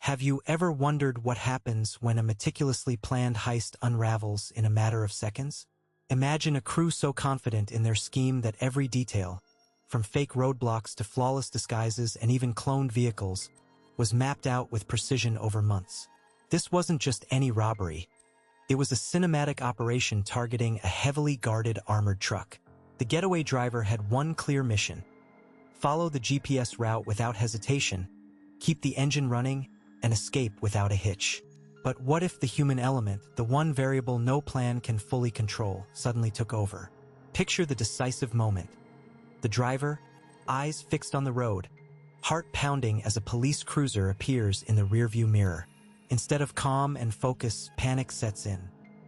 Have you ever wondered what happens when a meticulously planned heist unravels in a matter of seconds? Imagine a crew so confident in their scheme that every detail, from fake roadblocks to flawless disguises and even cloned vehicles, was mapped out with precision over months. This wasn't just any robbery. It was a cinematic operation targeting a heavily guarded armored truck. The getaway driver had one clear mission: follow the GPS route without hesitation, keep the engine running, and escape without a hitch. But what if the human element, the one variable no plan can fully control, suddenly took over? Picture the decisive moment. The driver, eyes fixed on the road, heart pounding as a police cruiser appears in the rearview mirror. Instead of calm and focus, panic sets in.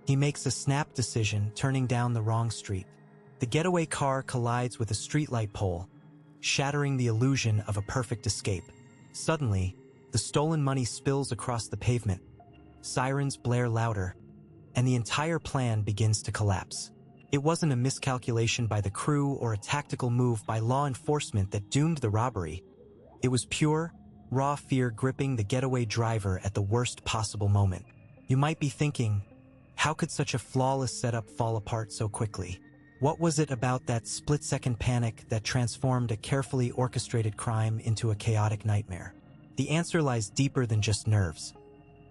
He makes a snap decision, turning down the wrong street. The getaway car collides with a streetlight pole, shattering the illusion of a perfect escape. Suddenly, the stolen money spills across the pavement. Sirens blare louder, and the entire plan begins to collapse. It wasn't a miscalculation by the crew or a tactical move by law enforcement that doomed the robbery. It was pure, raw fear gripping the getaway driver at the worst possible moment. You might be thinking, how could such a flawless setup fall apart so quickly? What was it about that split-second panic that transformed a carefully orchestrated crime into a chaotic nightmare? The answer lies deeper than just nerves.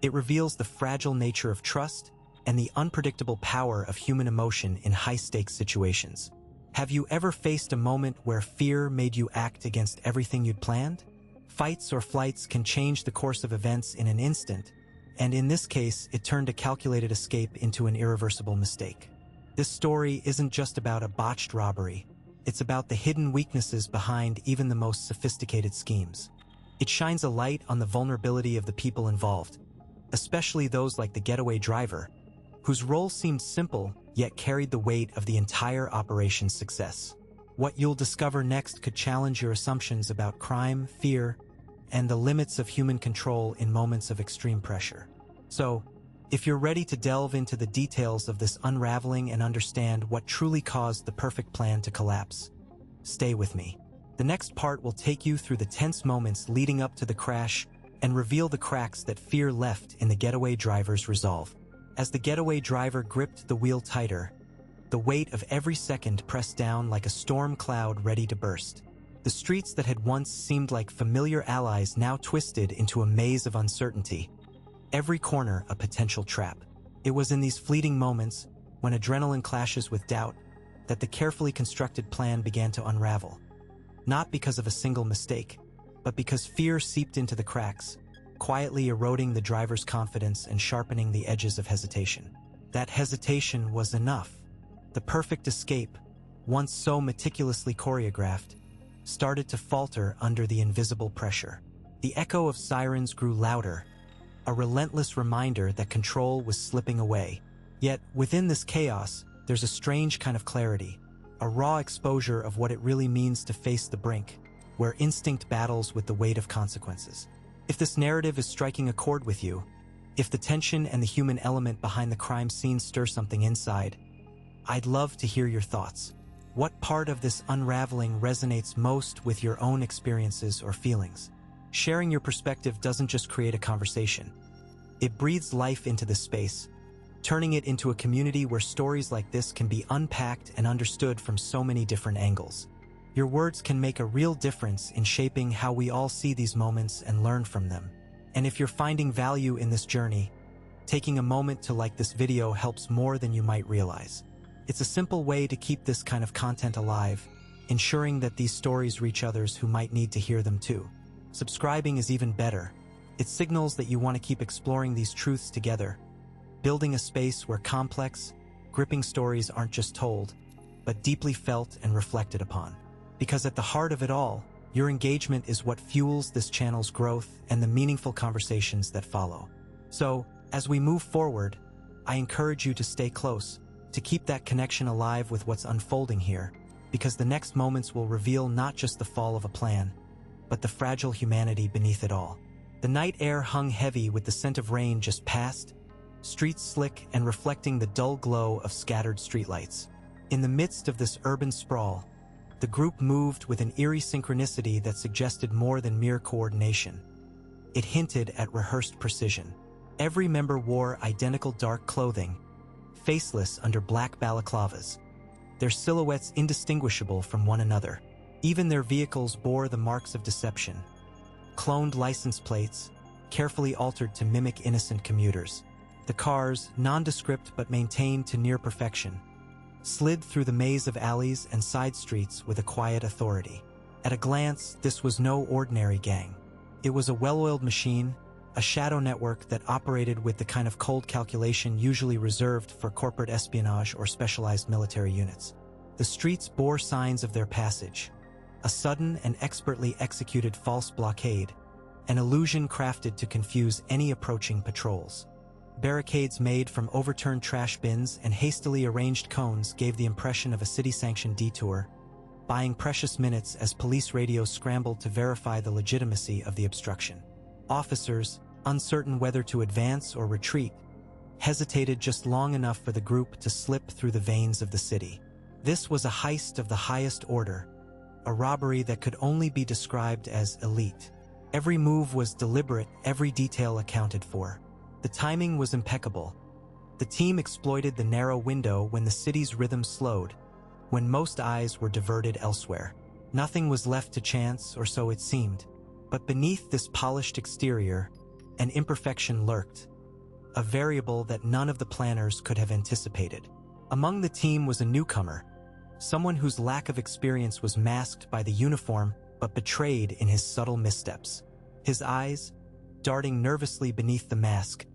It reveals the fragile nature of trust and the unpredictable power of human emotion in high-stakes situations. Have you ever faced a moment where fear made you act against everything you'd planned? Fights or flights can change the course of events in an instant, and in this case, it turned a calculated escape into an irreversible mistake. This story isn't just about a botched robbery. It's about the hidden weaknesses behind even the most sophisticated schemes. It shines a light on the vulnerability of the people involved, especially those like the getaway driver, whose role seemed simple yet carried the weight of the entire operation's success. What you'll discover next could challenge your assumptions about crime, fear, and the limits of human control in moments of extreme pressure. So, if you're ready to delve into the details of this unraveling and understand what truly caused the perfect plan to collapse, stay with me. The next part will take you through the tense moments leading up to the crash and reveal the cracks that fear left in the getaway driver's resolve. As the getaway driver gripped the wheel tighter, the weight of every second pressed down like a storm cloud ready to burst. The streets that had once seemed like familiar allies now twisted into a maze of uncertainty, every corner a potential trap. It was in these fleeting moments, when adrenaline clashes with doubt, that the carefully constructed plan began to unravel. Not because of a single mistake, but because fear seeped into the cracks, quietly eroding the driver's confidence and sharpening the edges of hesitation. That hesitation was enough. The perfect escape, once so meticulously choreographed, started to falter under the invisible pressure. The echo of sirens grew louder, a relentless reminder that control was slipping away. Yet, within this chaos, there's a strange kind of clarity, a raw exposure of what it really means to face the brink, where instinct battles with the weight of consequences. If this narrative is striking a chord with you, if the tension and the human element behind the crime scene stir something inside, I'd love to hear your thoughts. What part of this unraveling resonates most with your own experiences or feelings? Sharing your perspective doesn't just create a conversation. It breathes life into the space, turning it into a community where stories like this can be unpacked and understood from so many different angles. Your words can make a real difference in shaping how we all see these moments and learn from them. And if you're finding value in this journey, taking a moment to like this video helps more than you might realize. It's a simple way to keep this kind of content alive, ensuring that these stories reach others who might need to hear them too. Subscribing is even better. It signals that you want to keep exploring these truths together, building a space where complex, gripping stories aren't just told, but deeply felt and reflected upon. Because at the heart of it all, your engagement is what fuels this channel's growth and the meaningful conversations that follow. So, as we move forward, I encourage you to stay close, to keep that connection alive with what's unfolding here, because the next moments will reveal not just the fall of a plan, but the fragile humanity beneath it all. The night air hung heavy with the scent of rain just past, streets slick and reflecting the dull glow of scattered streetlights. In the midst of this urban sprawl, the group moved with an eerie synchronicity that suggested more than mere coordination. It hinted at rehearsed precision. Every member wore identical dark clothing, faceless under black balaclavas, their silhouettes indistinguishable from one another. Even their vehicles bore the marks of deception. Cloned license plates, carefully altered to mimic innocent commuters. The cars, nondescript but maintained to near perfection, slid through the maze of alleys and side streets with a quiet authority. At a glance, this was no ordinary gang. It was a well-oiled machine, a shadow network that operated with the kind of cold calculation usually reserved for corporate espionage or specialized military units. The streets bore signs of their passage. A sudden and expertly executed false blockade, an illusion crafted to confuse any approaching patrols. Barricades made from overturned trash bins and hastily arranged cones gave the impression of a city-sanctioned detour, buying precious minutes as police radios scrambled to verify the legitimacy of the obstruction. Officers, uncertain whether to advance or retreat, hesitated just long enough for the group to slip through the veins of the city. This was a heist of the highest order, a robbery that could only be described as elite. Every move was deliberate, every detail accounted for. The timing was impeccable. The team exploited the narrow window when the city's rhythm slowed, when most eyes were diverted elsewhere. Nothing was left to chance, or so it seemed. But beneath this polished exterior, an imperfection lurked, a variable that none of the planners could have anticipated. Among the team was a newcomer, someone whose lack of experience was masked by the uniform but betrayed in his subtle missteps. His eyes, darting nervously beneath the mask,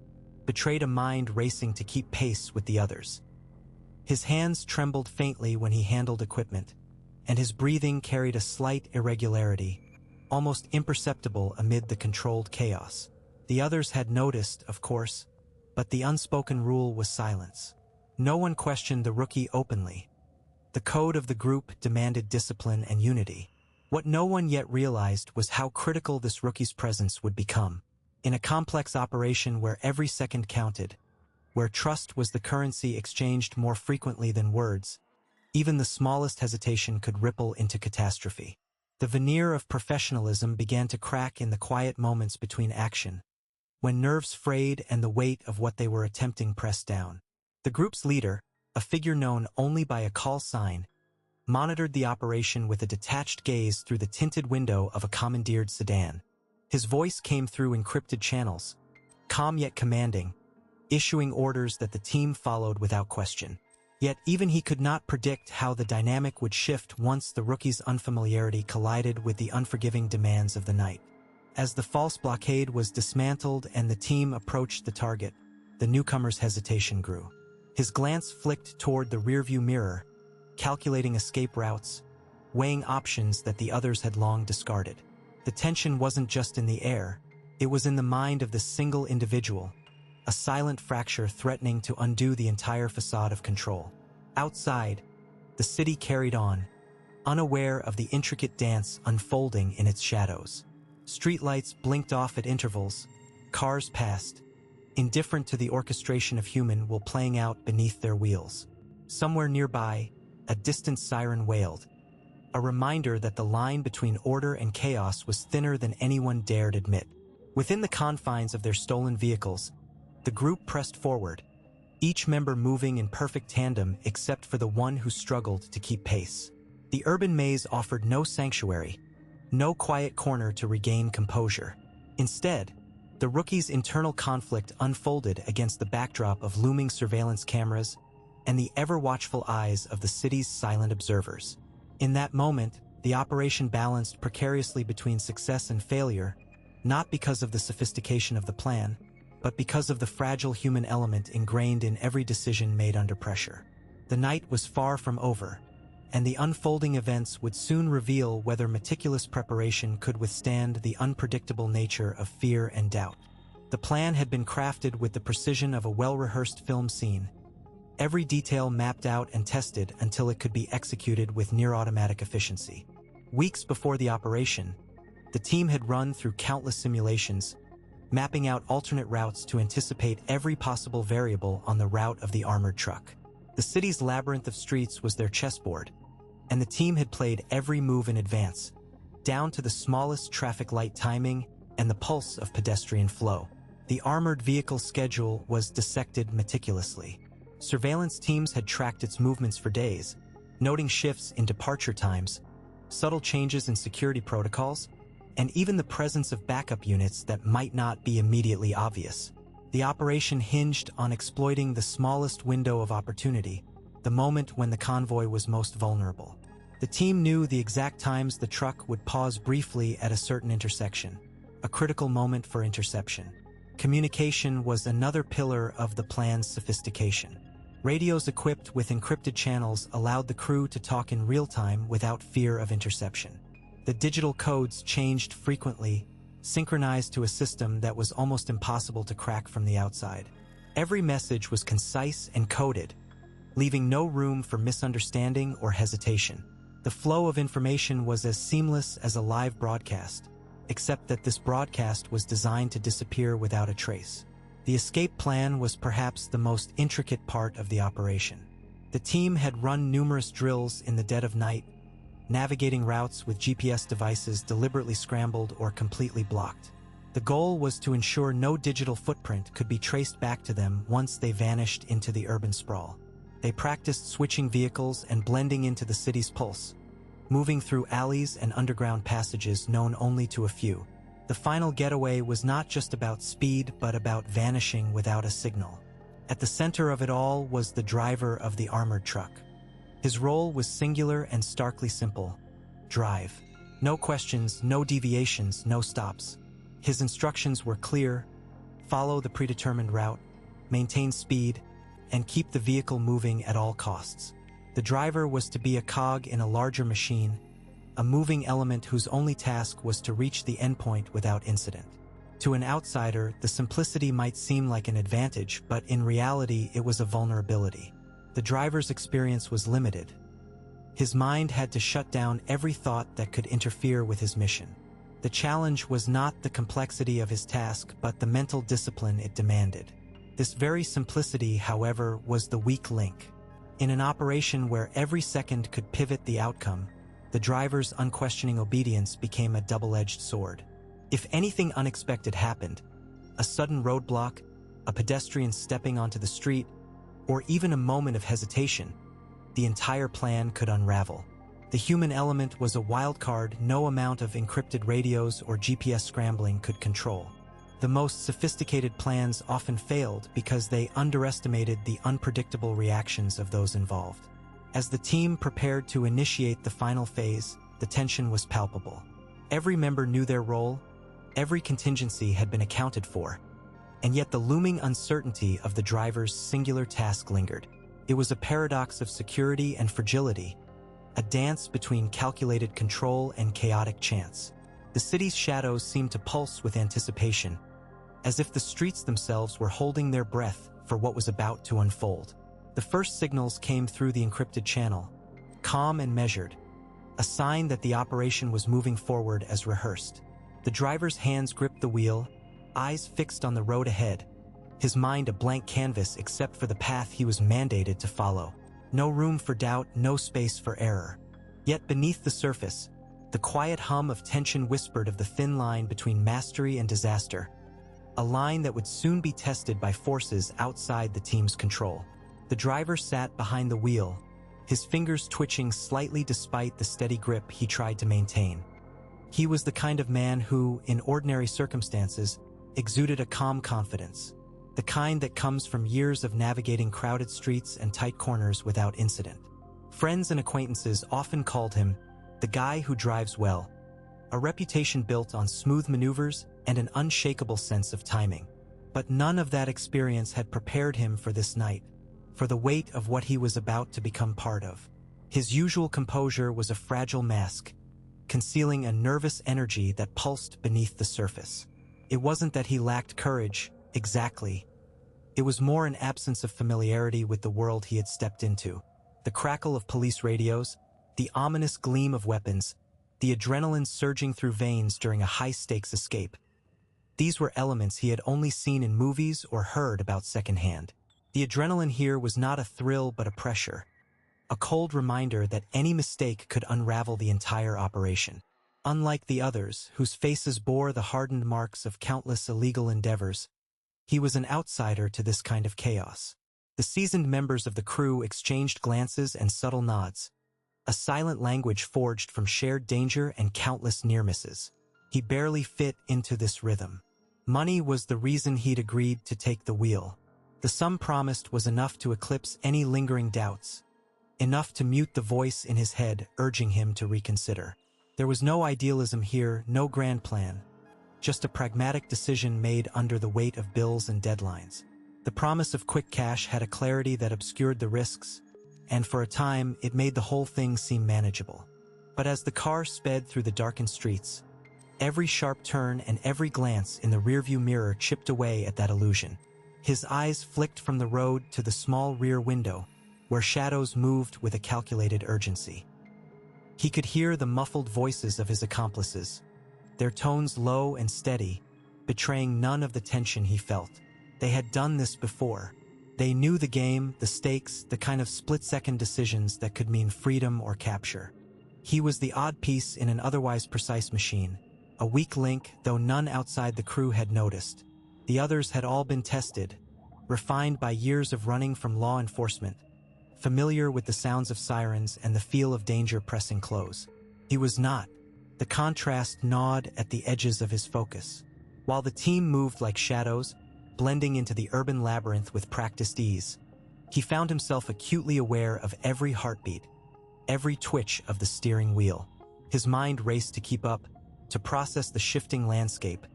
betrayed a mind racing to keep pace with the others. His hands trembled faintly when he handled equipment, and his breathing carried a slight irregularity, almost imperceptible amid the controlled chaos. The others had noticed, of course, but the unspoken rule was silence. No one questioned the rookie openly. The code of the group demanded discipline and unity. What no one yet realized was how critical this rookie's presence would become. In a complex operation where every second counted, where trust was the currency exchanged more frequently than words, even the smallest hesitation could ripple into catastrophe. The veneer of professionalism began to crack in the quiet moments between action, when nerves frayed and the weight of what they were attempting pressed down. The group's leader, a figure known only by a call sign, monitored the operation with a detached gaze through the tinted window of a commandeered sedan. His voice came through encrypted channels, calm yet commanding, issuing orders that the team followed without question. Yet even he could not predict how the dynamic would shift once the rookie's unfamiliarity collided with the unforgiving demands of the night. As the false blockade was dismantled and the team approached the target, the newcomer's hesitation grew. His glance flicked toward the rearview mirror, calculating escape routes, weighing options that the others had long discarded. The tension wasn't just in the air, it was in the mind of this single individual, a silent fracture threatening to undo the entire facade of control. Outside, the city carried on, unaware of the intricate dance unfolding in its shadows. Streetlights blinked off at intervals, cars passed, indifferent to the orchestration of human will playing out beneath their wheels. Somewhere nearby, a distant siren wailed, a reminder that the line between order and chaos was thinner than anyone dared admit. Within the confines of their stolen vehicles, the group pressed forward, each member moving in perfect tandem except for the one who struggled to keep pace. The urban maze offered no sanctuary, no quiet corner to regain composure. Instead, the rookie's internal conflict unfolded against the backdrop of looming surveillance cameras and the ever-watchful eyes of the city's silent observers. In that moment, the operation balanced precariously between success and failure, not because of the sophistication of the plan, but because of the fragile human element ingrained in every decision made under pressure. The night was far from over, and the unfolding events would soon reveal whether meticulous preparation could withstand the unpredictable nature of fear and doubt. The plan had been crafted with the precision of a well-rehearsed film scene, every detail mapped out and tested until it could be executed with near-automatic efficiency. Weeks before the operation, the team had run through countless simulations, mapping out alternate routes to anticipate every possible variable on the route of the armored truck. The city's labyrinth of streets was their chessboard, and the team had played every move in advance, down to the smallest traffic light timing and the pulse of pedestrian flow. The armored vehicle schedule was dissected meticulously. Surveillance teams had tracked its movements for days, noting shifts in departure times, subtle changes in security protocols, and even the presence of backup units that might not be immediately obvious. The operation hinged on exploiting the smallest window of opportunity, the moment when the convoy was most vulnerable. The team knew the exact times the truck would pause briefly at a certain intersection, a critical moment for interception. Communication was another pillar of the plan's sophistication. Radios equipped with encrypted channels allowed the crew to talk in real time without fear of interception. The digital codes changed frequently, synchronized to a system that was almost impossible to crack from the outside. Every message was concise and coded, leaving no room for misunderstanding or hesitation. The flow of information was as seamless as a live broadcast, except that this broadcast was designed to disappear without a trace. The escape plan was perhaps the most intricate part of the operation. The team had run numerous drills in the dead of night, navigating routes with GPS devices deliberately scrambled or completely blocked. The goal was to ensure no digital footprint could be traced back to them once they vanished into the urban sprawl. They practiced switching vehicles and blending into the city's pulse, moving through alleys and underground passages known only to a few. The final getaway was not just about speed, but about vanishing without a signal. At the center of it all was the driver of the armored truck. His role was singular and starkly simple: drive. No questions, no deviations, no stops. His instructions were clear: follow the predetermined route, maintain speed, and keep the vehicle moving at all costs. The driver was to be a cog in a larger machine, a moving element whose only task was to reach the endpoint without incident. To an outsider, the simplicity might seem like an advantage, but in reality it was a vulnerability. The driver's experience was limited. His mind had to shut down every thought that could interfere with his mission. The challenge was not the complexity of his task, but the mental discipline it demanded. This very simplicity, however, was the weak link. In an operation where every second could pivot the outcome, the driver's unquestioning obedience became a double-edged sword. If anything unexpected happened, a sudden roadblock, a pedestrian stepping onto the street, or even a moment of hesitation, the entire plan could unravel. The human element was a wild card no amount of encrypted radios or GPS scrambling could control. The most sophisticated plans often failed because they underestimated the unpredictable reactions of those involved. As the team prepared to initiate the final phase, the tension was palpable. Every member knew their role, every contingency had been accounted for, and yet the looming uncertainty of the driver's singular task lingered. It was a paradox of security and fragility, a dance between calculated control and chaotic chance. The city's shadows seemed to pulse with anticipation, as if the streets themselves were holding their breath for what was about to unfold. The first signals came through the encrypted channel, calm and measured, a sign that the operation was moving forward as rehearsed. The driver's hands gripped the wheel, eyes fixed on the road ahead, his mind a blank canvas except for the path he was mandated to follow. No room for doubt, no space for error. Yet beneath the surface, the quiet hum of tension whispered of the thin line between mastery and disaster, a line that would soon be tested by forces outside the team's control. The driver sat behind the wheel, his fingers twitching slightly despite the steady grip he tried to maintain. He was the kind of man who, in ordinary circumstances, exuded a calm confidence, the kind that comes from years of navigating crowded streets and tight corners without incident. Friends and acquaintances often called him the guy who drives well, a reputation built on smooth maneuvers and an unshakable sense of timing. But none of that experience had prepared him for this night, for the weight of what he was about to become part of. His usual composure was a fragile mask, concealing a nervous energy that pulsed beneath the surface. It wasn't that he lacked courage, exactly. It was more an absence of familiarity with the world he had stepped into. The crackle of police radios, the ominous gleam of weapons, the adrenaline surging through veins during a high-stakes escape. These were elements he had only seen in movies or heard about secondhand. The adrenaline here was not a thrill but a pressure, a cold reminder that any mistake could unravel the entire operation. Unlike the others, whose faces bore the hardened marks of countless illegal endeavors, he was an outsider to this kind of chaos. The seasoned members of the crew exchanged glances and subtle nods, a silent language forged from shared danger and countless near misses. He barely fit into this rhythm. Money was the reason he'd agreed to take the wheel. The sum promised was enough to eclipse any lingering doubts, enough to mute the voice in his head urging him to reconsider. There was no idealism here, no grand plan, just a pragmatic decision made under the weight of bills and deadlines. The promise of quick cash had a clarity that obscured the risks, and for a time it made the whole thing seem manageable. But as the car sped through the darkened streets, every sharp turn and every glance in the rearview mirror chipped away at that illusion. His eyes flicked from the road to the small rear window, where shadows moved with a calculated urgency. He could hear the muffled voices of his accomplices, their tones low and steady, betraying none of the tension he felt. They had done this before. They knew the game, the stakes, the kind of split-second decisions that could mean freedom or capture. He was the odd piece in an otherwise precise machine, a weak link, though none outside the crew had noticed. The others had all been tested, refined by years of running from law enforcement, familiar with the sounds of sirens and the feel of danger pressing close. He was not. The contrast gnawed at the edges of his focus. While the team moved like shadows, blending into the urban labyrinth with practiced ease, he found himself acutely aware of every heartbeat, every twitch of the steering wheel. His mind raced to keep up, to process the shifting landscape,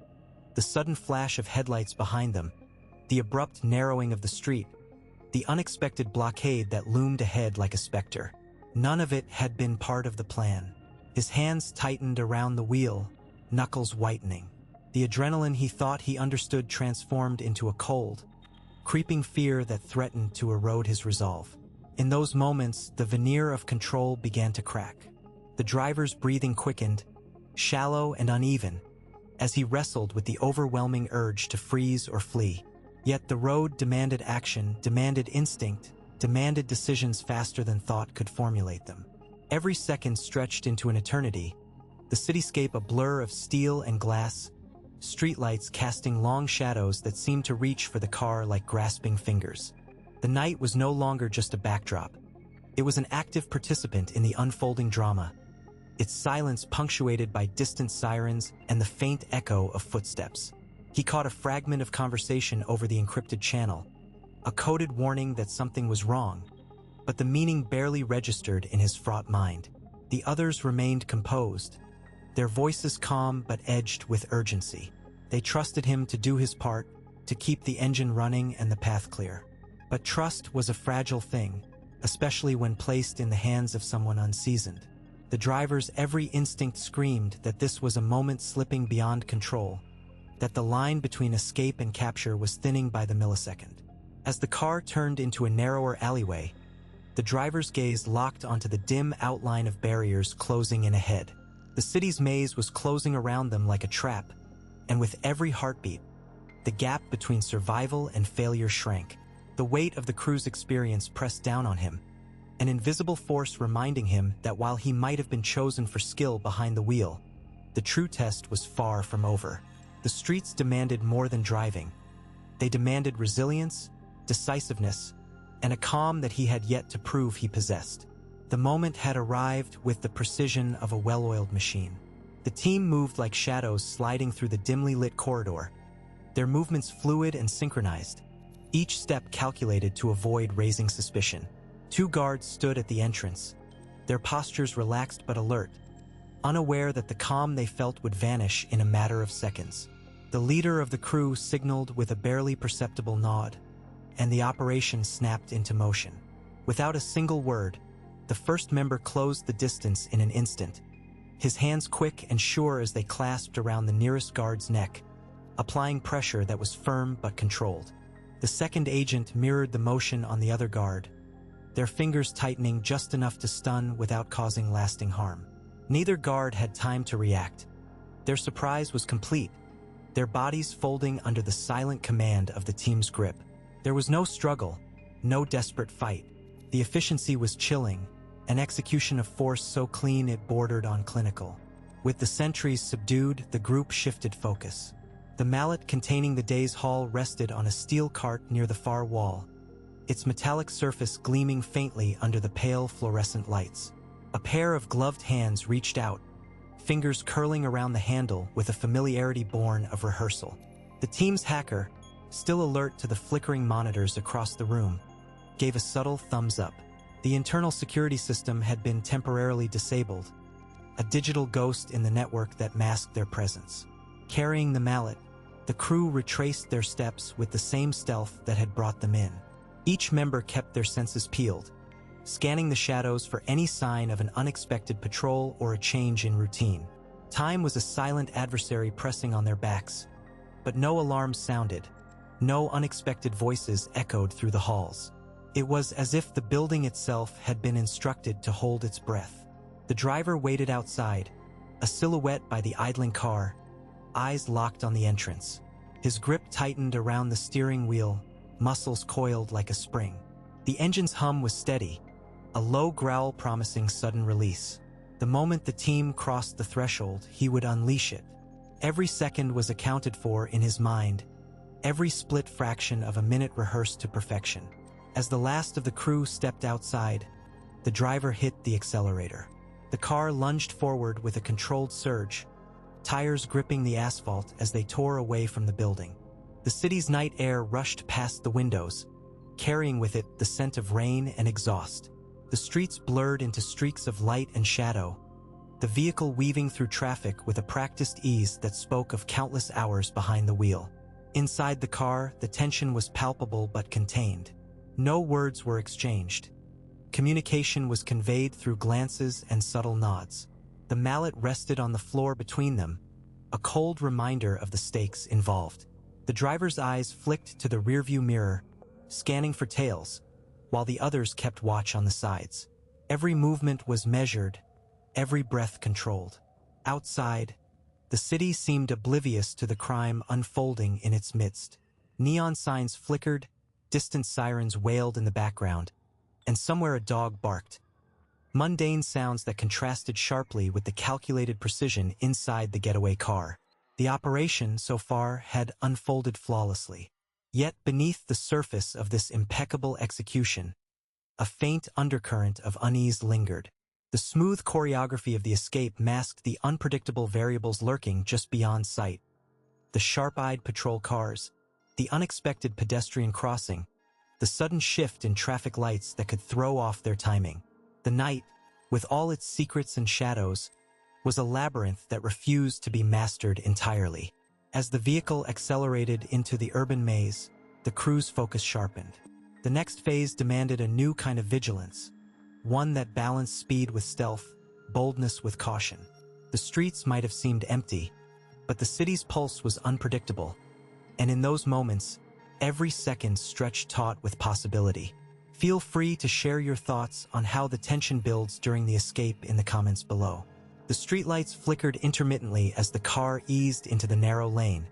the sudden flash of headlights behind them, the abrupt narrowing of the street, the unexpected blockade that loomed ahead like a specter. None of it had been part of the plan. His hands tightened around the wheel, knuckles whitening. The adrenaline he thought he understood transformed into a cold, creeping fear that threatened to erode his resolve. In those moments, the veneer of control began to crack. The driver's breathing quickened, shallow and uneven, as he wrestled with the overwhelming urge to freeze or flee. Yet the road demanded action, demanded instinct, demanded decisions faster than thought could formulate them. Every second stretched into an eternity, the cityscape a blur of steel and glass, streetlights casting long shadows that seemed to reach for the car like grasping fingers. The night was no longer just a backdrop. It was an active participant in the unfolding drama, its silence punctuated by distant sirens and the faint echo of footsteps. He caught a fragment of conversation over the encrypted channel, a coded warning that something was wrong, but the meaning barely registered in his fraught mind. The others remained composed, their voices calm but edged with urgency. They trusted him to do his part, to keep the engine running and the path clear. But trust was a fragile thing, especially when placed in the hands of someone unseasoned. The driver's every instinct screamed that this was a moment slipping beyond control, that the line between escape and capture was thinning by the millisecond. As the car turned into a narrower alleyway, the driver's gaze locked onto the dim outline of barriers closing in ahead. The city's maze was closing around them like a trap, and with every heartbeat, the gap between survival and failure shrank. The weight of the crew's experience pressed down on him, an invisible force reminding him that while he might have been chosen for skill behind the wheel, the true test was far from over. The streets demanded more than driving. They demanded resilience, decisiveness, and a calm that he had yet to prove he possessed. The moment had arrived with the precision of a well-oiled machine. The team moved like shadows sliding through the dimly lit corridor, their movements fluid and synchronized, each step calculated to avoid raising suspicion. 2 guards stood at the entrance, their postures relaxed but alert, unaware that the calm they felt would vanish in a matter of seconds. The leader of the crew signaled with a barely perceptible nod, and the operation snapped into motion. Without a single word, the first member closed the distance in an instant, his hands quick and sure as they clasped around the nearest guard's neck, applying pressure that was firm but controlled. The second agent mirrored the motion on the other guard, their fingers tightening just enough to stun without causing lasting harm. Neither guard had time to react. Their surprise was complete, their bodies folding under the silent command of the team's grip. There was no struggle, no desperate fight. The efficiency was chilling, an execution of force so clean it bordered on clinical. With the sentries subdued, the group shifted focus. The mallet containing the day's haul rested on a steel cart near the far wall, its metallic surface gleaming faintly under the pale fluorescent lights. A pair of gloved hands reached out, fingers curling around the handle with a familiarity born of rehearsal. The team's hacker, still alert to the flickering monitors across the room, gave a subtle thumbs up. The internal security system had been temporarily disabled, a digital ghost in the network that masked their presence. Carrying the mallet, the crew retraced their steps with the same stealth that had brought them in. Each member kept their senses peeled, scanning the shadows for any sign of an unexpected patrol or a change in routine. Time was a silent adversary pressing on their backs, but no alarms sounded, no unexpected voices echoed through the halls. It was as if the building itself had been instructed to hold its breath. The driver waited outside, a silhouette by the idling car, eyes locked on the entrance. His grip tightened around the steering wheel, muscles coiled like a spring. The engine's hum was steady, a low growl promising sudden release. The moment the team crossed the threshold, he would unleash it. Every second was accounted for in his mind, every split fraction of a minute rehearsed to perfection. As the last of the crew stepped outside, the driver hit the accelerator. The car lunged forward with a controlled surge, tires gripping the asphalt as they tore away from the building. The city's night air rushed past the windows, carrying with it the scent of rain and exhaust. The streets blurred into streaks of light and shadow, the vehicle weaving through traffic with a practiced ease that spoke of countless hours behind the wheel. Inside the car, the tension was palpable but contained. No words were exchanged. Communication was conveyed through glances and subtle nods. The mallet rested on the floor between them, a cold reminder of the stakes involved. The driver's eyes flicked to the rearview mirror, scanning for tails, while the others kept watch on the sides. Every movement was measured, every breath controlled. Outside, the city seemed oblivious to the crime unfolding in its midst. Neon signs flickered, distant sirens wailed in the background, and somewhere a dog barked. Mundane sounds that contrasted sharply with the calculated precision inside the getaway car. The operation, so far, had unfolded flawlessly. Yet beneath the surface of this impeccable execution, a faint undercurrent of unease lingered. The smooth choreography of the escape masked the unpredictable variables lurking just beyond sight. The sharp-eyed patrol cars, the unexpected pedestrian crossing, the sudden shift in traffic lights that could throw off their timing. The night, with all its secrets and shadows, was a labyrinth that refused to be mastered entirely. As the vehicle accelerated into the urban maze, the crew's focus sharpened. The next phase demanded a new kind of vigilance, one that balanced speed with stealth, boldness with caution. The streets might have seemed empty, but the city's pulse was unpredictable, and in those moments, every second stretched taut with possibility. Feel free to share your thoughts on how the tension builds during the escape in the comments below. The streetlights flickered intermittently as the car eased into the narrow lane,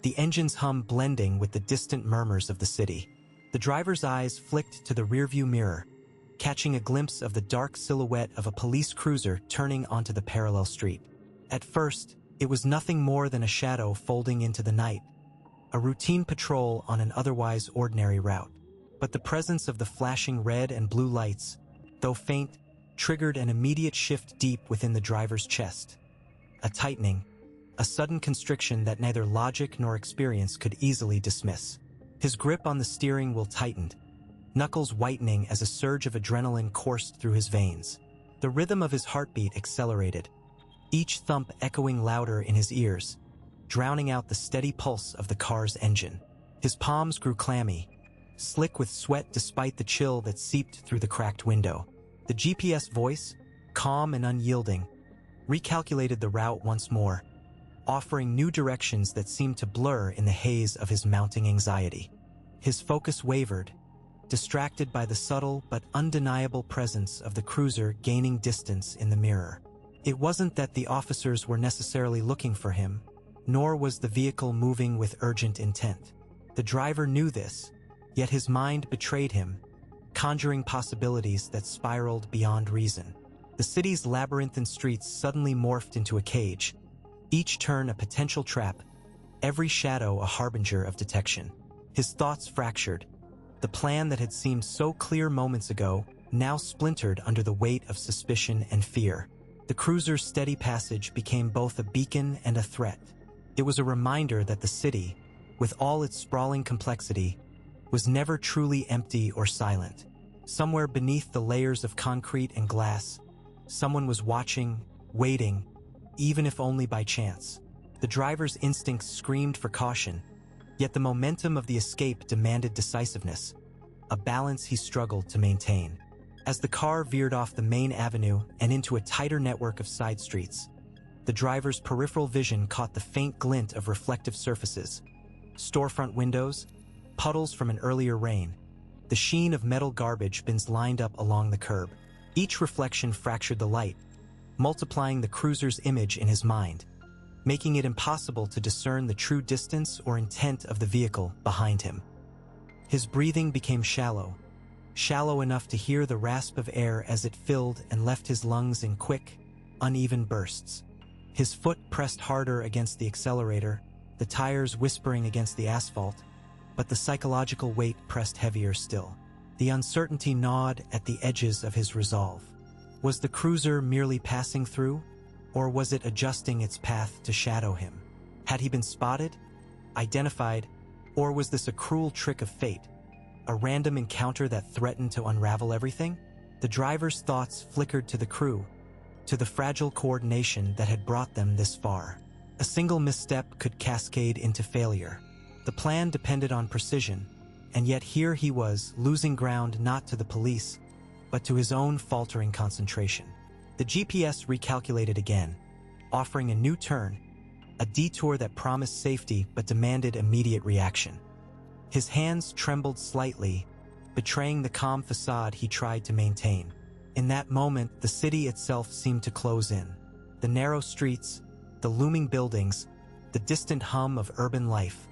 the engine's hum blending with the distant murmurs of the city. The driver's eyes flicked to the rearview mirror, catching a glimpse of the dark silhouette of a police cruiser turning onto the parallel street. At first, it was nothing more than a shadow folding into the night, a routine patrol on an otherwise ordinary route. But the presence of the flashing red and blue lights, though faint, triggered an immediate shift deep within the driver's chest. A tightening, a sudden constriction that neither logic nor experience could easily dismiss. His grip on the steering wheel tightened, knuckles whitening as a surge of adrenaline coursed through his veins. The rhythm of his heartbeat accelerated, each thump echoing louder in his ears, drowning out the steady pulse of the car's engine. His palms grew clammy, slick with sweat despite the chill that seeped through the cracked window. The GPS voice, calm and unyielding, recalculated the route once more, offering new directions that seemed to blur in the haze of his mounting anxiety. His focus wavered, distracted by the subtle but undeniable presence of the cruiser gaining distance in the mirror. It wasn't that the officers were necessarily looking for him, nor was the vehicle moving with urgent intent. The driver knew this, yet his mind betrayed him, conjuring possibilities that spiraled beyond reason. The The city's labyrinthine streets suddenly morphed into a cage, each turn a potential trap, every shadow a harbinger of detection. His thoughts fractured. The plan that had seemed so clear moments ago now splintered under the weight of suspicion and fear. The cruiser's steady passage became both a beacon and a threat. It was a reminder that the city, with all its sprawling complexity, was never truly empty or silent. Somewhere beneath the layers of concrete and glass, someone was watching, waiting, even if only by chance. The driver's instincts screamed for caution, yet the momentum of the escape demanded decisiveness, a balance he struggled to maintain. As the car veered off the main avenue and into a tighter network of side streets, the driver's peripheral vision caught the faint glint of reflective surfaces, storefront windows, puddles from an earlier rain, the sheen of metal garbage bins lined up along the curb. Each reflection fractured the light, multiplying the cruiser's image in his mind, making it impossible to discern the true distance or intent of the vehicle behind him. His breathing became shallow enough to hear the rasp of air as it filled and left his lungs in quick, uneven bursts. His foot pressed harder against the accelerator, the tires whispering against the asphalt, but the psychological weight pressed heavier still. The uncertainty gnawed at the edges of his resolve. Was the cruiser merely passing through, or was it adjusting its path to shadow him? Had he been spotted, identified, or was this a cruel trick of fate, a random encounter that threatened to unravel everything? The driver's thoughts flickered to the crew, to the fragile coordination that had brought them this far. A single misstep could cascade into failure. The plan depended on precision, and yet here he was, losing ground not to the police, but to his own faltering concentration. The GPS recalculated again, offering a new turn, a detour that promised safety but demanded immediate reaction. His hands trembled slightly, betraying the calm facade he tried to maintain. In that moment, the city itself seemed to close in. The narrow streets, the looming buildings, the distant hum of urban life,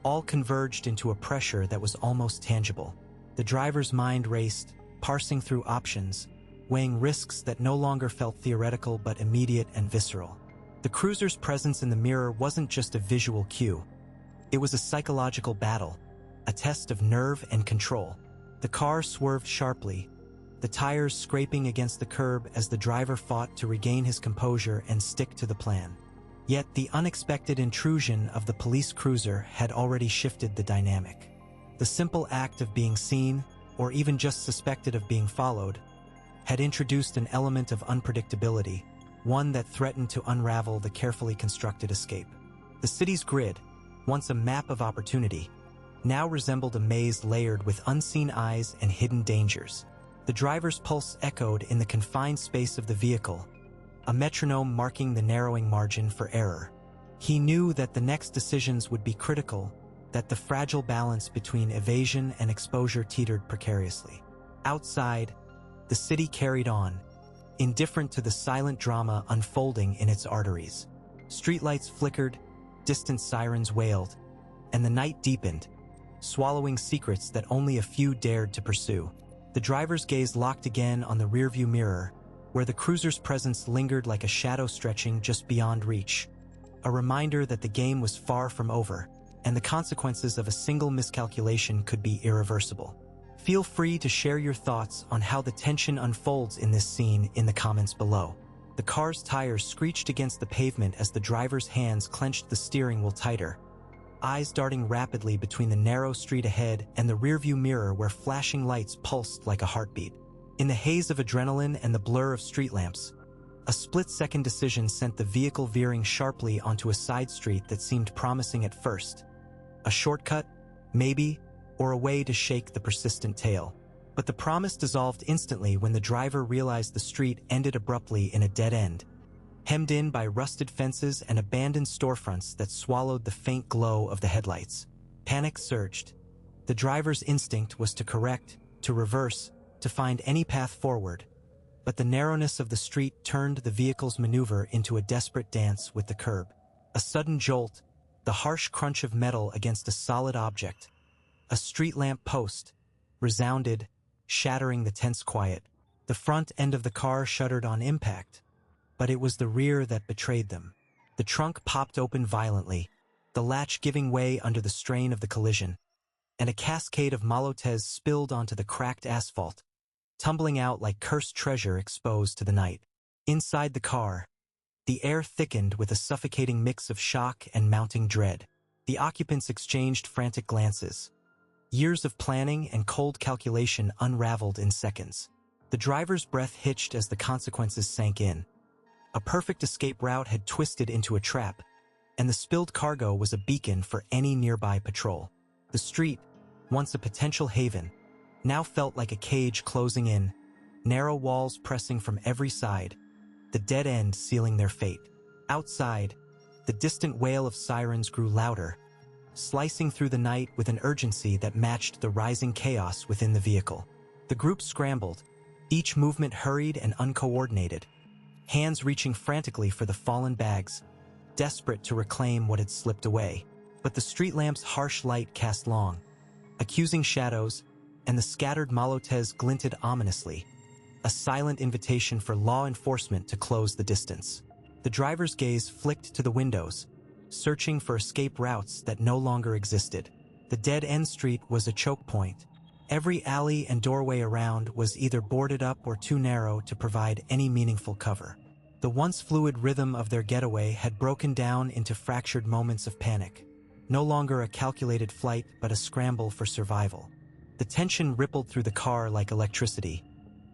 all converged into a pressure that was almost tangible. The driver's mind raced, parsing through options, weighing risks that no longer felt theoretical but immediate and visceral. The cruiser's presence in the mirror wasn't just a visual cue. It was a psychological battle, a test of nerve and control. The car swerved sharply, the tires scraping against the curb as the driver fought to regain his composure and stick to the plan. Yet the unexpected intrusion of the police cruiser had already shifted the dynamic. The simple act of being seen, or even just suspected of being followed, had introduced an element of unpredictability, one that threatened to unravel the carefully constructed escape. The city's grid, once a map of opportunity, now resembled a maze layered with unseen eyes and hidden dangers. The driver's pulse echoed in the confined space of the vehicle, a metronome marking the narrowing margin for error. He knew that the next decisions would be critical, that the fragile balance between evasion and exposure teetered precariously. Outside, the city carried on, indifferent to the silent drama unfolding in its arteries. Streetlights flickered, distant sirens wailed, and the night deepened, swallowing secrets that only a few dared to pursue. The driver's gaze locked again on the rearview mirror, where the cruiser's presence lingered like a shadow stretching just beyond reach, a reminder that the game was far from over, and the consequences of a single miscalculation could be irreversible. Feel free to share your thoughts on how the tension unfolds in this scene in the comments below. The car's tires screeched against the pavement as the driver's hands clenched the steering wheel tighter, eyes darting rapidly between the narrow street ahead and the rearview mirror where flashing lights pulsed like a heartbeat. In the haze of adrenaline and the blur of street lamps, a split-second decision sent the vehicle veering sharply onto a side street that seemed promising at first. A shortcut, maybe, or a way to shake the persistent tail. But the promise dissolved instantly when the driver realized the street ended abruptly in a dead end, hemmed in by rusted fences and abandoned storefronts that swallowed the faint glow of the headlights. Panic surged. The driver's instinct was to correct, to reverse, to find any path forward, but the narrowness of the street turned the vehicle's maneuver into a desperate dance with the curb. A sudden jolt, the harsh crunch of metal against a solid object, a street lamp post, resounded, shattering the tense quiet. The front end of the car shuddered on impact, but it was the rear that betrayed them. The trunk popped open violently, the latch giving way under the strain of the collision, and a cascade of Molotovs spilled onto the cracked asphalt, tumbling out like cursed treasure exposed to the night. Inside the car, the air thickened with a suffocating mix of shock and mounting dread. The occupants exchanged frantic glances. Years of planning and cold calculation unraveled in seconds. The driver's breath hitched as the consequences sank in. A perfect escape route had twisted into a trap, and the spilled cargo was a beacon for any nearby patrol. The street, once a potential haven, now felt like a cage closing in, narrow walls pressing from every side, the dead end sealing their fate. Outside, the distant wail of sirens grew louder, slicing through the night with an urgency that matched the rising chaos within the vehicle. The group scrambled, each movement hurried and uncoordinated, hands reaching frantically for the fallen bags, desperate to reclaim what had slipped away. But the street lamp's harsh light cast long, accusing shadows, and the scattered Molotovs glinted ominously, a silent invitation for law enforcement to close the distance. The driver's gaze flicked to the windows, searching for escape routes that no longer existed. The dead-end street was a choke point. Every alley and doorway around was either boarded up or too narrow to provide any meaningful cover. The once fluid rhythm of their getaway had broken down into fractured moments of panic, no longer a calculated flight but a scramble for survival. The tension rippled through the car like electricity,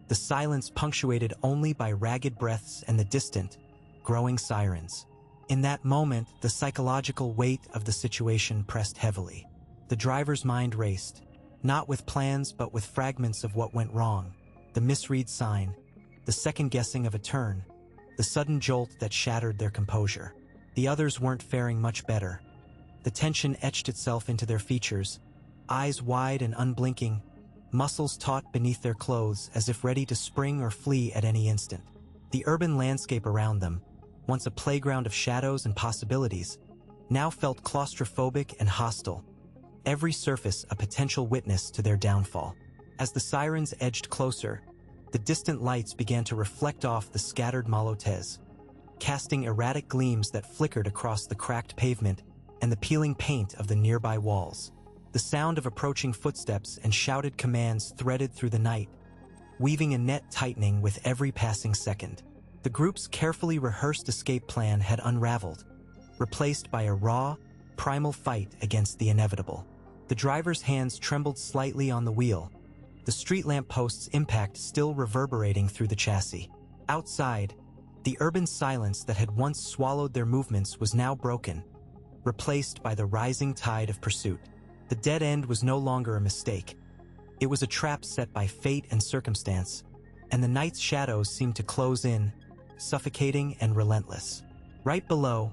the silence punctuated only by ragged breaths and the distant, growing sirens. In that moment, the psychological weight of the situation pressed heavily. The driver's mind raced, not with plans but with fragments of what went wrong, the misread sign, the second-guessing of a turn, the sudden jolt that shattered their composure. The others weren't faring much better. The tension etched itself into their features, eyes wide and unblinking, muscles taut beneath their clothes as if ready to spring or flee at any instant. The urban landscape around them, once a playground of shadows and possibilities, now felt claustrophobic and hostile, every surface a potential witness to their downfall. As the sirens edged closer, the distant lights began to reflect off the scattered Molotovs, casting erratic gleams that flickered across the cracked pavement and the peeling paint of the nearby walls. The sound of approaching footsteps and shouted commands threaded through the night, weaving a net tightening with every passing second. The group's carefully rehearsed escape plan had unraveled, replaced by a raw, primal fight against the inevitable. The driver's hands trembled slightly on the wheel, the street lamp post's impact still reverberating through the chassis. Outside, the urban silence that had once swallowed their movements was now broken, replaced by the rising tide of pursuit. The dead end was no longer a mistake. It was a trap set by fate and circumstance, and the night's shadows seemed to close in, suffocating and relentless. Right below,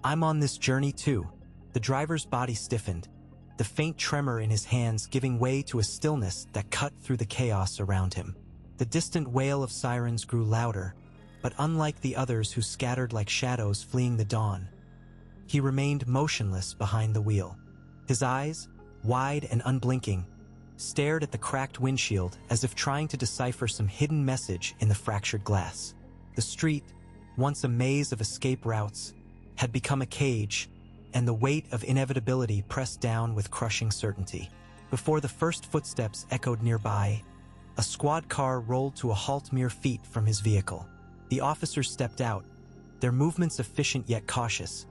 "I'm on this journey too." The driver's body stiffened, the faint tremor in his hands giving way to a stillness that cut through the chaos around him. The distant wail of sirens grew louder, but unlike the others who scattered like shadows fleeing the dawn, he remained motionless behind the wheel. His eyes, wide and unblinking, stared at the cracked windshield as if trying to decipher some hidden message in the fractured glass. The street, once a maze of escape routes, had become a cage, and the weight of inevitability pressed down with crushing certainty. Before the first footsteps echoed nearby, a squad car rolled to a halt mere feet from his vehicle. The officers stepped out, their movements efficient yet cautious,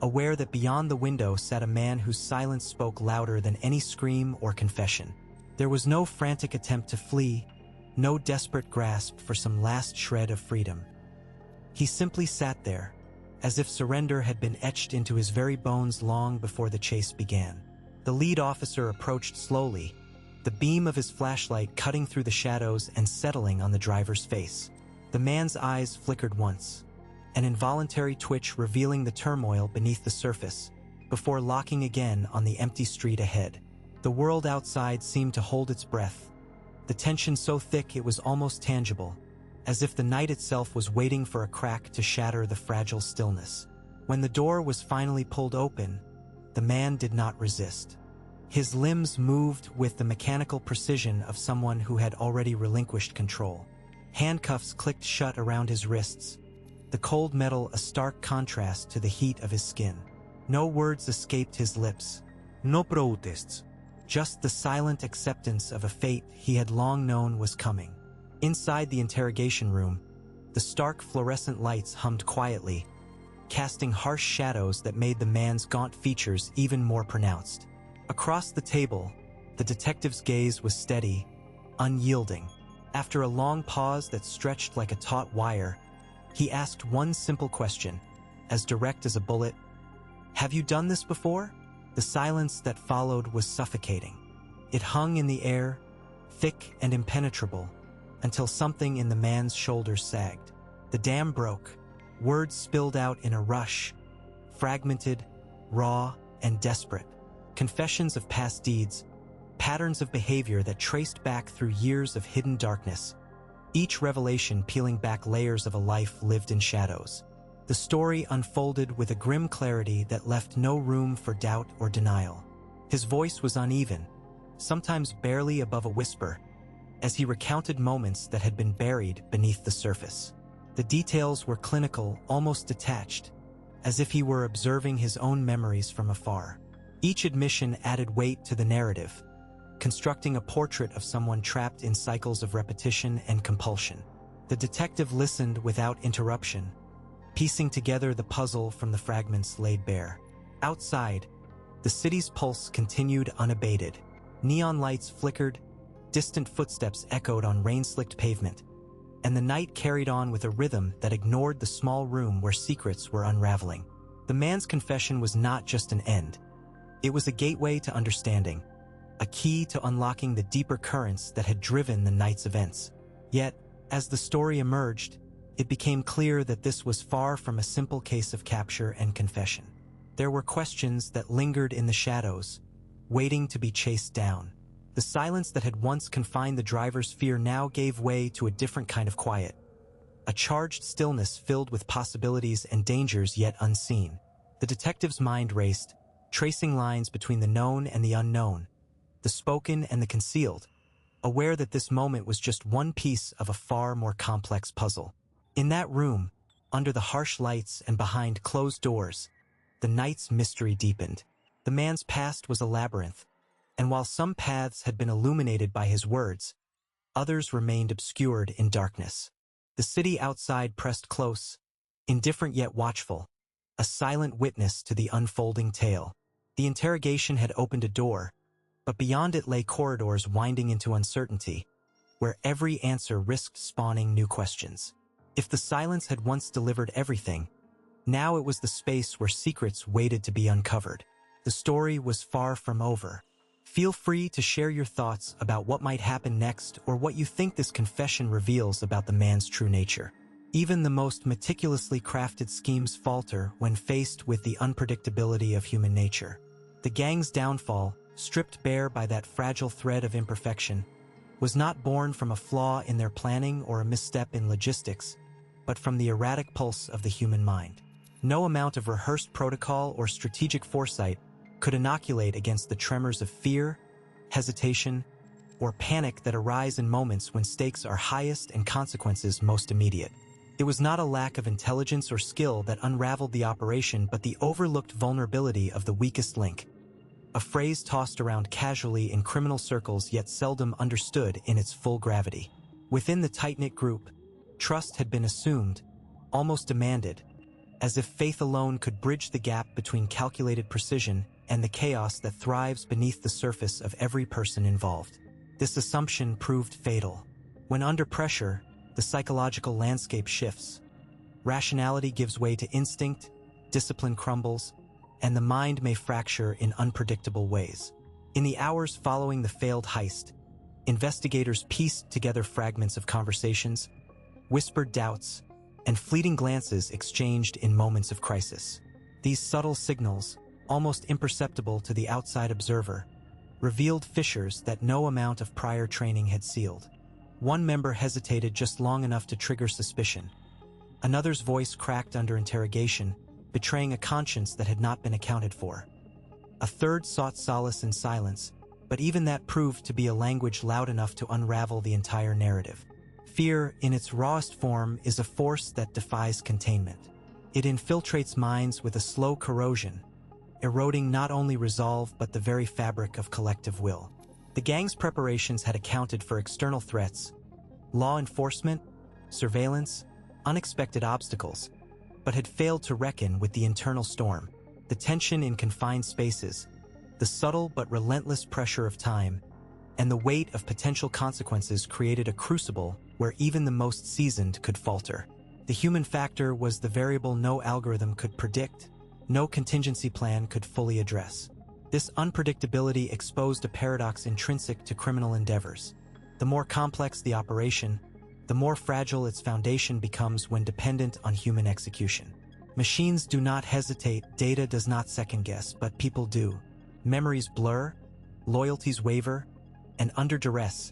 aware that beyond the window sat a man whose silence spoke louder than any scream or confession. There was no frantic attempt to flee, no desperate grasp for some last shred of freedom. He simply sat there, as if surrender had been etched into his very bones long before the chase began. The lead officer approached slowly, the beam of his flashlight cutting through the shadows and settling on the driver's face. The man's eyes flickered once, an involuntary twitch revealing the turmoil beneath the surface, before locking again on the empty street ahead. The world outside seemed to hold its breath, the tension so thick it was almost tangible, as if the night itself was waiting for a crack to shatter the fragile stillness. When the door was finally pulled open, the man did not resist. His limbs moved with the mechanical precision of someone who had already relinquished control. Handcuffs clicked shut around his wrists, the cold metal a stark contrast to the heat of his skin. No words escaped his lips. No protests. Just the silent acceptance of a fate he had long known was coming. Inside the interrogation room, the stark fluorescent lights hummed quietly, casting harsh shadows that made the man's gaunt features even more pronounced. Across the table, the detective's gaze was steady, unyielding. After a long pause that stretched like a taut wire, he asked one simple question, as direct as a bullet. "Have you done this before?" The silence that followed was suffocating. It hung in the air, thick and impenetrable, until something in the man's shoulders sagged. The dam broke. Words spilled out in a rush, fragmented, raw, and desperate. Confessions of past deeds, patterns of behavior that traced back through years of hidden darkness, each revelation peeling back layers of a life lived in shadows. The story unfolded with a grim clarity that left no room for doubt or denial. His voice was uneven, sometimes barely above a whisper, as he recounted moments that had been buried beneath the surface. The details were clinical, almost detached, as if he were observing his own memories from afar. Each admission added weight to the narrative, constructing a portrait of someone trapped in cycles of repetition and compulsion. The detective listened without interruption, piecing together the puzzle from the fragments laid bare. Outside, the city's pulse continued unabated. Neon lights flickered, distant footsteps echoed on rain-slicked pavement, and the night carried on with a rhythm that ignored the small room where secrets were unraveling. The man's confession was not just an end. It was a gateway to understanding, a key to unlocking the deeper currents that had driven the night's events. Yet, as the story emerged, it became clear that this was far from a simple case of capture and confession. There were questions that lingered in the shadows, waiting to be chased down. The silence that had once confined the driver's fear now gave way to a different kind of quiet, a charged stillness filled with possibilities and dangers yet unseen. The detective's mind raced, tracing lines between the known and the unknown, the spoken and the concealed, aware that this moment was just one piece of a far more complex puzzle. In that room, under the harsh lights and behind closed doors, the night's mystery deepened. The man's past was a labyrinth, and while some paths had been illuminated by his words, others remained obscured in darkness. The city outside pressed close, indifferent yet watchful, a silent witness to the unfolding tale. The interrogation had opened a door, but beyond it lay corridors winding into uncertainty, where every answer risked spawning new questions. If the silence had once delivered everything, now it was the space where secrets waited to be uncovered. The story was far from over. Feel free to share your thoughts about what might happen next or what you think this confession reveals about the man's true nature. Even the most meticulously crafted schemes falter when faced with the unpredictability of human nature. The gang's downfall, stripped bare by that fragile thread of imperfection, was not born from a flaw in their planning or a misstep in logistics, but from the erratic pulse of the human mind. No amount of rehearsed protocol or strategic foresight could inoculate against the tremors of fear, hesitation, or panic that arise in moments when stakes are highest and consequences most immediate. It was not a lack of intelligence or skill that unraveled the operation, but the overlooked vulnerability of the weakest link, a phrase tossed around casually in criminal circles yet seldom understood in its full gravity. Within the tight-knit group, trust had been assumed, almost demanded, as if faith alone could bridge the gap between calculated precision and the chaos that thrives beneath the surface of every person involved. This assumption proved fatal. When under pressure, the psychological landscape shifts. Rationality gives way to instinct, discipline crumbles, and the mind may fracture in unpredictable ways. In the hours following the failed heist, investigators pieced together fragments of conversations, whispered doubts, and fleeting glances exchanged in moments of crisis. These subtle signals, almost imperceptible to the outside observer, revealed fissures that no amount of prior training had sealed. One member hesitated just long enough to trigger suspicion. Another's voice cracked under interrogation, betraying a conscience that had not been accounted for. A third sought solace in silence, but even that proved to be a language loud enough to unravel the entire narrative. Fear, in its rawest form, is a force that defies containment. It infiltrates minds with a slow corrosion, eroding not only resolve but the very fabric of collective will. The gang's preparations had accounted for external threats, law enforcement, surveillance, unexpected obstacles, but had failed to reckon with the internal storm, the tension in confined spaces, the subtle but relentless pressure of time, and the weight of potential consequences created a crucible where even the most seasoned could falter. The human factor was the variable no algorithm could predict, no contingency plan could fully address. This unpredictability exposed a paradox intrinsic to criminal endeavors. The more complex the operation, the more fragile its foundation becomes when dependent on human execution. Machines do not hesitate, data does not second-guess, but people do. Memories blur, loyalties waver, and under duress,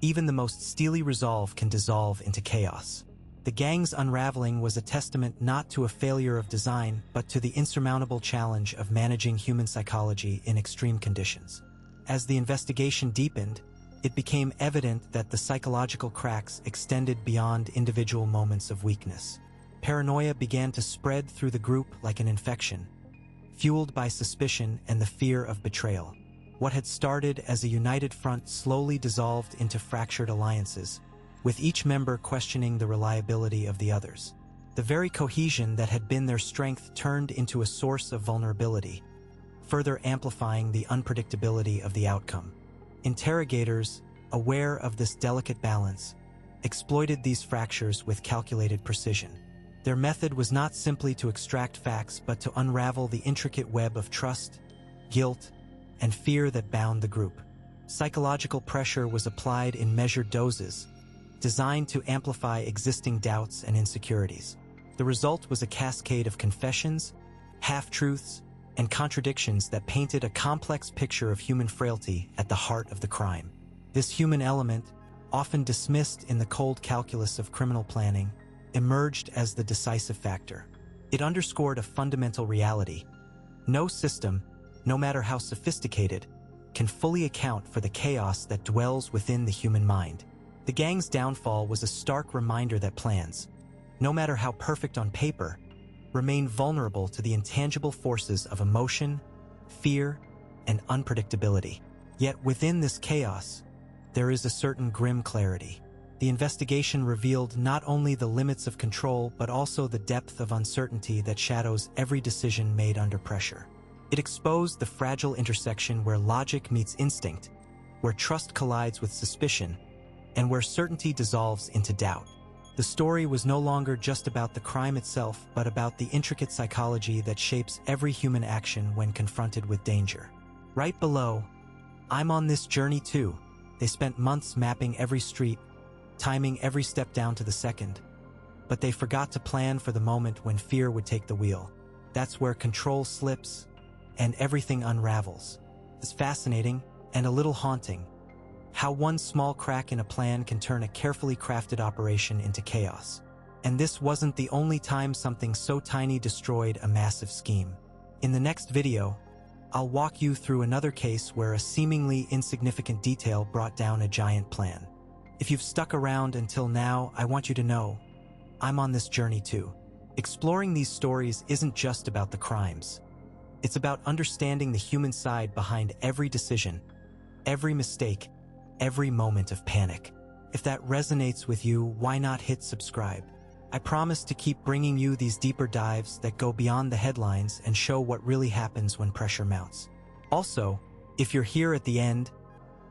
even the most steely resolve can dissolve into chaos. The gang's unraveling was a testament not to a failure of design, but to the insurmountable challenge of managing human psychology in extreme conditions. As the investigation deepened, it became evident that the psychological cracks extended beyond individual moments of weakness. Paranoia began to spread through the group like an infection, fueled by suspicion and the fear of betrayal. What had started as a united front slowly dissolved into fractured alliances, with each member questioning the reliability of the others. The very cohesion that had been their strength turned into a source of vulnerability, further amplifying the unpredictability of the outcome. Interrogators, aware of this delicate balance, exploited these fractures with calculated precision. Their method was not simply to extract facts, but to unravel the intricate web of trust, guilt, and fear that bound the group. Psychological pressure was applied in measured doses, designed to amplify existing doubts and insecurities. The result was a cascade of confessions, half-truths, and contradictions that painted a complex picture of human frailty at the heart of the crime. This human element, often dismissed in the cold calculus of criminal planning, emerged as the decisive factor. It underscored a fundamental reality. No system, no matter how sophisticated, can fully account for the chaos that dwells within the human mind. The gang's downfall was a stark reminder that plans, no matter how perfect on paper, remain vulnerable to the intangible forces of emotion, fear, and unpredictability. Yet within this chaos, there is a certain grim clarity. The investigation revealed not only the limits of control but also the depth of uncertainty that shadows every decision made under pressure. It exposed the fragile intersection where logic meets instinct, where trust collides with suspicion, and where certainty dissolves into doubt. The story was no longer just about the crime itself, but about the intricate psychology that shapes every human action when confronted with danger. Right below, I'm on this journey too. They spent months mapping every street, timing every step down to the second, but they forgot to plan for the moment when fear would take the wheel. That's where control slips and everything unravels. It's fascinating and a little haunting, how one small crack in a plan can turn a carefully crafted operation into chaos. And this wasn't the only time something so tiny destroyed a massive scheme. In the next video, I'll walk you through another case where a seemingly insignificant detail brought down a giant plan. If you've stuck around until now, I want you to know, I'm on this journey too. Exploring these stories isn't just about the crimes. It's about understanding the human side behind every decision, every mistake, every moment of panic. If that resonates with you, why not hit subscribe? I promise to keep bringing you these deeper dives that go beyond the headlines and show what really happens when pressure mounts. Also, if you're here at the end,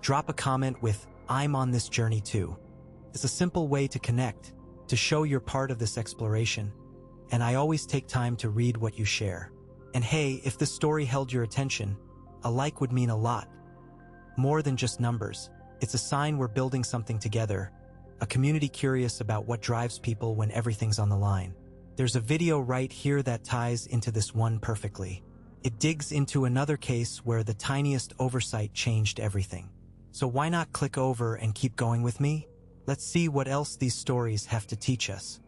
drop a comment with "I'm on this journey too." It's a simple way to connect, to show you're part of this exploration, and I always take time to read what you share. And hey, if the story held your attention, a like would mean a lot. More than just numbers. It's a sign we're building something together, a community curious about what drives people when everything's on the line. There's a video right here that ties into this one perfectly. It digs into another case where the tiniest oversight changed everything. So why not click over and keep going with me? Let's see what else these stories have to teach us.